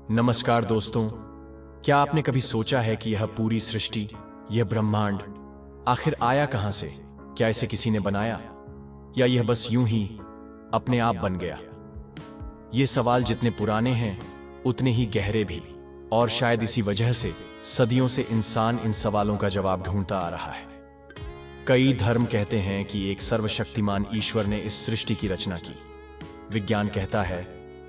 नमस्कार दोस्तों, क्या आपने कभी सोचा है कि यह पूरी सृष्टि, यह ब्रह्मांड आखिर आया कहां से? क्या इसे किसी ने बनाया या यह बस यूं ही अपने आप बन गया? ये सवाल जितने पुराने हैं उतने ही गहरे भी, और शायद इसी वजह से सदियों से इंसान इन सवालों का जवाब ढूंढता आ रहा है। कई धर्म कहते हैं कि एक सर्वशक्तिमान ईश्वर ने इस सृष्टि की रचना की। विज्ञान कहता है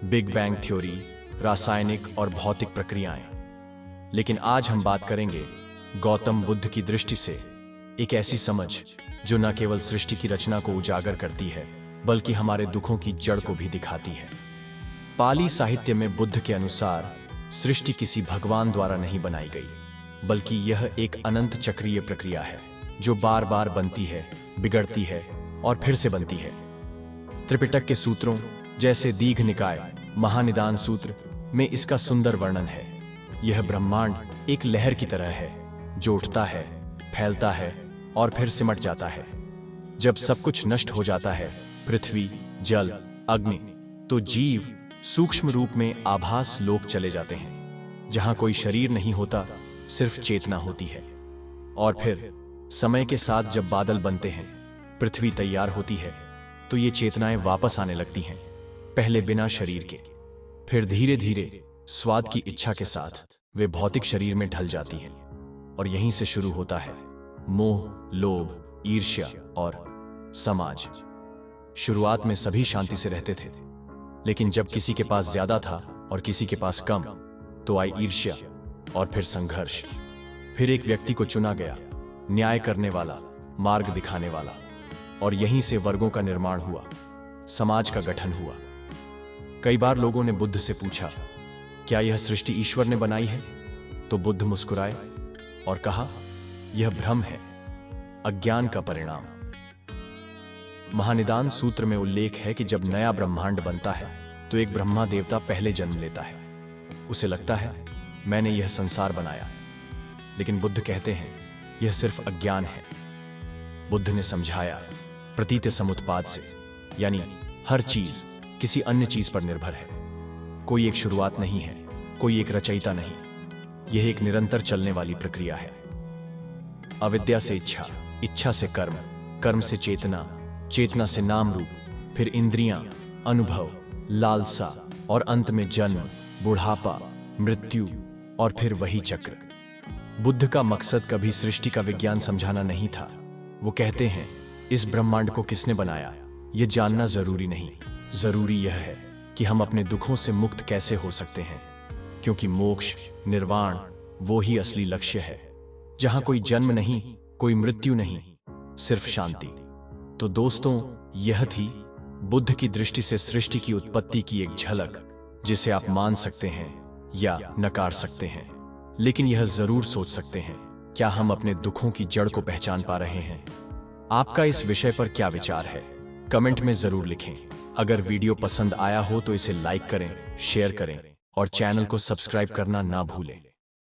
बिग बैंग थ्योरी, रासायनिक और भौतिक प्रक्रियाएं। लेकिन आज हम बात करेंगे गौतम बुद्ध की दृष्टि से एक ऐसी समझ जो न केवल सृष्टि की रचना को उजागर करती है बल्कि हमारे दुखों की जड़ को भी दिखाती है। पाली साहित्य में बुद्ध के अनुसार सृष्टि किसी भगवान द्वारा नहीं बनाई गई, बल्कि यह एक अनंत चक्रीय प्रक्रिया है जो बार बार बनती है, बिगड़ती है और फिर से बनती है। त्रिपिटक के सूत्रों जैसे दीघ निकाय, महानिदान सूत्र में इसका सुंदर वर्णन है। यह ब्रह्मांड एक लहर की तरह है जो उठता है, फैलता है और फिर सिमट जाता है। जब सब कुछ नष्ट हो जाता है, पृथ्वी, जल, अग्नि, तो जीव सूक्ष्म रूप में आभास लोक चले जाते हैं, जहां कोई शरीर नहीं होता, सिर्फ चेतना होती है। और फिर समय के साथ जब बादल बनते हैं, पृथ्वी तैयार होती है, तो ये चेतनाएं वापस आने लगती हैं, पहले बिना शरीर के, फिर धीरे धीरे स्वाद की इच्छा के साथ वे भौतिक शरीर में ढल जाती हैं। और यहीं से शुरू होता है मोह, लोभ, ईर्ष्या और समाज। शुरुआत में सभी शांति से रहते थे, लेकिन जब किसी के पास ज्यादा था और किसी के पास कम, तो आई ईर्ष्या और फिर संघर्ष। फिर एक व्यक्ति को चुना गया, न्याय करने वाला, मार्ग दिखाने वाला, और यहीं से वर्गों का निर्माण हुआ, समाज का गठन हुआ। कई बार लोगों ने बुद्ध से पूछा, क्या यह सृष्टि ईश्वर ने बनाई है? तो बुद्ध मुस्कुराए और कहा, यह भ्रम है, अज्ञान का परिणाम। महानिदान सूत्र में उल्लेख है कि जब नया ब्रह्मांड बनता है तो एक ब्रह्मा देवता पहले जन्म लेता है। उसे लगता है मैंने यह संसार बनाया, लेकिन बुद्ध कहते हैं यह सिर्फ अज्ञान है। बुद्ध ने समझाया, प्रतीत समुत्पाद से, यानी हर चीज किसी अन्य चीज पर निर्भर है। कोई एक शुरुआत नहीं है, कोई एक रचयिता नहीं, यह एक निरंतर चलने वाली प्रक्रिया है। अविद्या से इच्छा, इच्छा से कर्म, कर्म से चेतना, चेतना से नाम रूप, फिर इंद्रियां, अनुभव, लालसा और अंत में जन्म, बुढ़ापा, मृत्यु और फिर वही चक्र। बुद्ध का मकसद कभी सृष्टि का विज्ञान समझाना नहीं था। वो कहते हैं इस ब्रह्मांड को किसने बनाया यह जानना जरूरी नहीं, जरूरी यह है कि हम अपने दुखों से मुक्त कैसे हो सकते हैं, क्योंकि मोक्ष, निर्वाण वो ही असली लक्ष्य है, जहां कोई जन्म नहीं, कोई मृत्यु नहीं, सिर्फ शांति। तो दोस्तों, यह थी बुद्ध की दृष्टि से सृष्टि की उत्पत्ति की एक झलक, जिसे आप मान सकते हैं या नकार सकते हैं, लेकिन यह जरूर सोच सकते हैं, क्या हम अपने दुखों की जड़ को पहचान पा रहे हैं? आपका इस विषय पर क्या विचार है? कमेंट में जरूर लिखें। अगर वीडियो पसंद आया हो तो इसे लाइक करें, शेयर करें और चैनल को सब्सक्राइब करना ना भूलें।